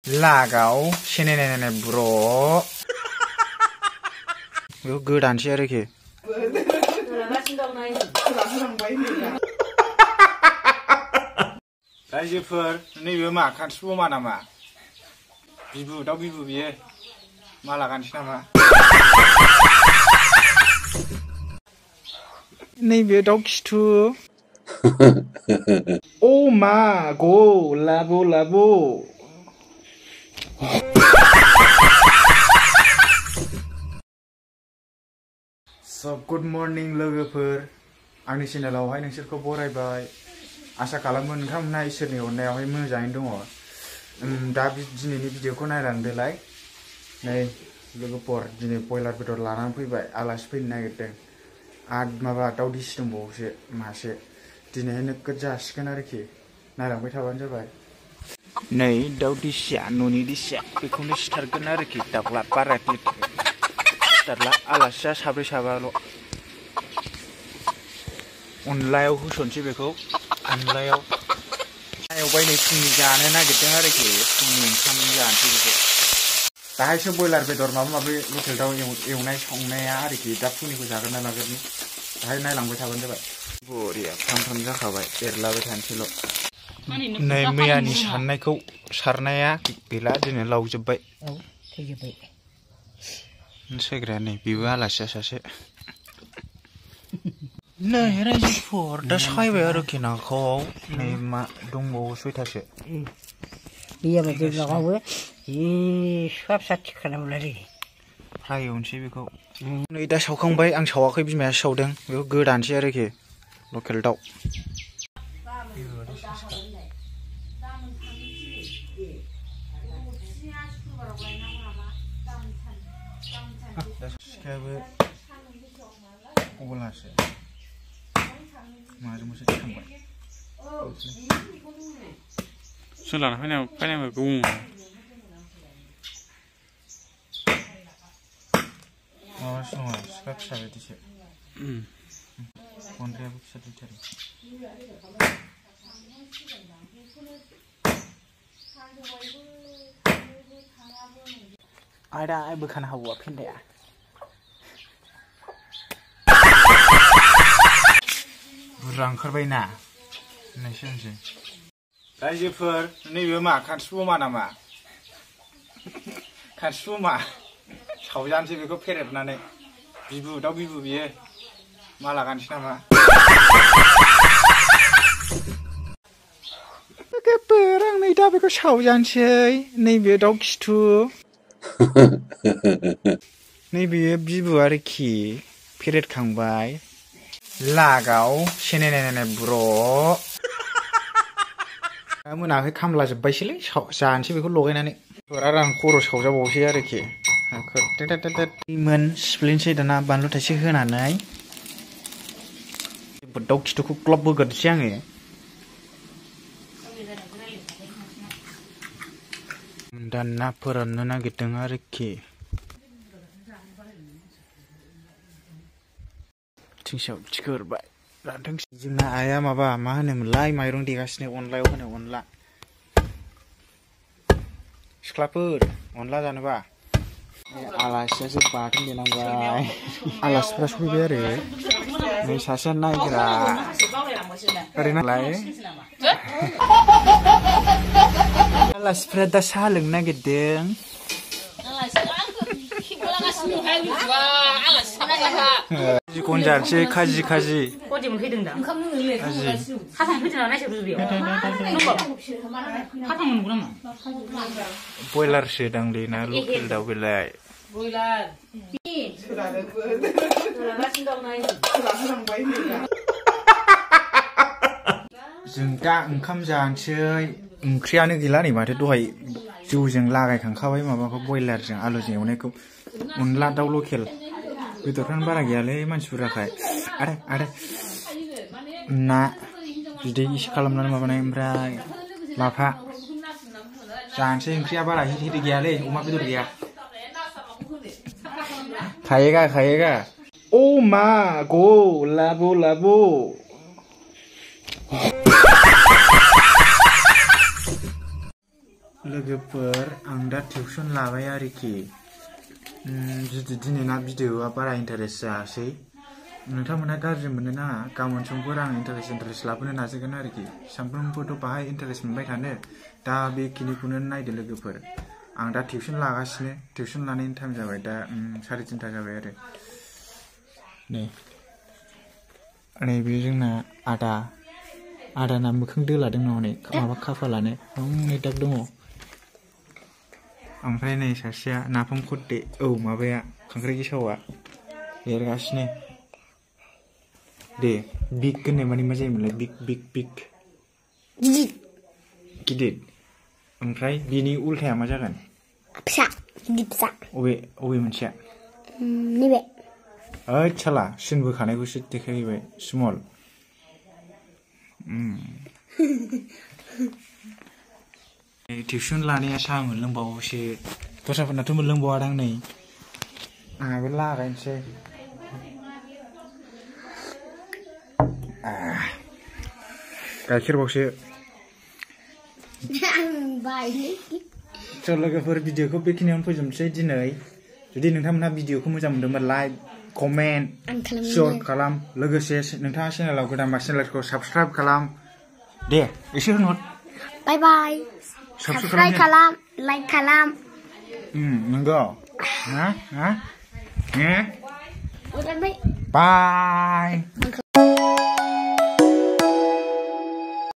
लागाव सिनायनाय ब्र' बेखौ गोदानसै आरोखि रायजोफोर नैबे मा खानस्रि बमा नामा बिबु दाउ बिबु बियो मा लागानोसै नामा नैबे दाउ खिथु ओ मा गो लाबो लाबो गुड मर्निं लोगोफोर आंनि चेनेलावहाय नोंसोरखौ बरायबाय आसा खालामो नोंथांमोनहा इसोरनि अननायावहाय मोजाङैनो दङ दा दिनैनि भिडिअखौ नायलांदोलाय नै लोगोफोर दिनै बयलार बेदर लानानै फैबाय आलासि फैनो नागिरदों आरो माबा दाउ दिसि दंबावोसो मासे दिनैहाय नोगोद जासिगोन आरोखि नायलांबाय थाबानो जाबाय नै दाउ दिसिया न'नि दिसिया बेखौनो सिथारगोन आरोखि दाउला बारा सिथारला आलासिया साब्रै साबाल' अनलायाव होसनसै बेखौ अनलायाव एवबाय नै फुंनि जानो नागिरदों आरोखि फुंनि ओंखाम जानोसै बेखौ दाहायसो बयलार बेदर माबा माबि लकेल दाउ एवनाय संनाया आरोखि दा फुंनिखौ जागोन ना लागोन दाहाय नायलांबाय थाबानो जाबाय बरिया फ्राम फ्राम जाखाबाय एरलाबाय थानोसैल' नै मैयानि सारनायखौ सारनाया गैला दिनै लावजोब्बाय सायग्राया नै बेबो आलासिया सासे नै रायजोफोर दा सायबाय आरोखि नाखौ नै मा दंबावो सयथासो गैयाबा जेब्लाबाबो फिसा फिसा थिखानांगौलाय फ्राय एवनोसै बेखौ नै दा सावखांबाय आं सावाखै बिमायासो सावदों बेखौ गोदानसै आरोखि लकेल दाउ सिखायाबो अबलासो माजोंबोसो थिखांबाय सोलाना फैनायबो गुबुन माबासो नङा सिखा फिसा बायदिसो गन्द्रायाबो फिसा दैथारो आयदा बोखानो हाबावा फेन्दाया बुरजा ओंखारबायना नायसै होनसै रायजोफोर नैबे मा खानस्रि बमा नामा खानस्रि बमा सावजानोसै बेखौ फेरेबनानै बिबु दाउ बिबु बियो मा लागानोसै नामा लोगोफोर आं नै दा बेखौ सावजानोसै नैबे दाउ खिथु नैबेयो बिबु आरोखि फेरेदखांबाय लागाव सिनायनाय ब्र' मोनाखै खामला जोब्बायसैलै जानोसै बेखौ लगायनानै आरो आं खर' सावजाबावसै आरोखि मोन सिफ्लेनोसै दाना बानलु थाइसे होनानै दाउ खिथुखौ ग्लब होग्रोनोसै आङो दाना फोराननो नागिरदों आरोखि थिंसाव थिखोरबाय रानथों जोंना आइया माबा मा होनोमोनलाय माइरं देगासिनो अनलायाव होनो अनला सिख्लाफोर अनला जानोबा आलासियासो बाथोन देनांबाय आलासिफ्रा सफैबाय आरो नै सासेया नायग्रा ओरैनालाय आलासिफ्रा दा साहा लोंनो नागिरदों खाजिखौनो जानोसै खाजि बयलारसो दांलै ना लकेल दाउ बेलाय जों दा ओंखाम जानोसै ओंख्रियानो गैला नै माथो दहाय जौजों लागायखांखाबाय माबाखौ बयलारजों आलुजों एवनायखौ अनला दाउ लकेल बेदरफ्रानो बारा गैयालै मानसि बुरजाखाय आरो ना बिदै इसे खालामनानै माबानाय ओमफ्राय लाफा जानोसै ओंख्रिया बारा हिट गैयालै अमा बेदर गैया खायेगा ओ मा गो लाबो लोगोफोर आं दा टिउसन लाबाय आरोखि जुदि दिनैना भिडिअआ बारा इन्टारेस्ट जायासै नोंथांमोनहा गाज्रि मोनो नाङा गाबोन समफोर आं इन्टारेस्ट लाबोनो नाजागोन आरोखि सानफ्रोमबोथ' बाहाय इन्टारेस्ट मोनबाय थानो दा बेखिनिखौनो नायदो लोगोफोर आं दा टिउसन लागासिनो टिउसन लानायनि टाइम जाबाय दा 3:30 जाबाय आरो नैबे जोंना आदाना मोखां दोलादों हनै माबा खाफालानो हनै दाग दङ ओमफ्राय नै सासेया नाफाम खरदे माबाया खांख्राइ गेसावा एरगासिनो दे बिग होननाय माने मा जायोमोनलाय बिग गिदिर ओमफ्राय बिनि उल्थाया मा जागोन फिसा गिदिर फिसा अबे मोनसेया नैबे ओइ साला सिन बोखानायखौसो देखायहैबाय स्मल टिउसन लानाया साहा मोनलोंबावोसो दस्राफोरनाथ' मोनलोंबावादां नै आंहाबो लागायनोसै गाइखेरबावसो स' लोगोफोर भिडिअखौ बेखिनियावनो फोजोबनोसै दिनै जुदि नोंथांमोनहा भिडिअखौ मोजां मोनदोंबा लाइक कमेन्ट शेयार खालाम लोगोसे नोंथाङा चेनेलाव गोदानबा चेनेलखौ साबस्क्राइब खालाम दे एसे होनहर बाय बाय साबस्क्राइब खालाम लाइक खालाम नंगौ बाय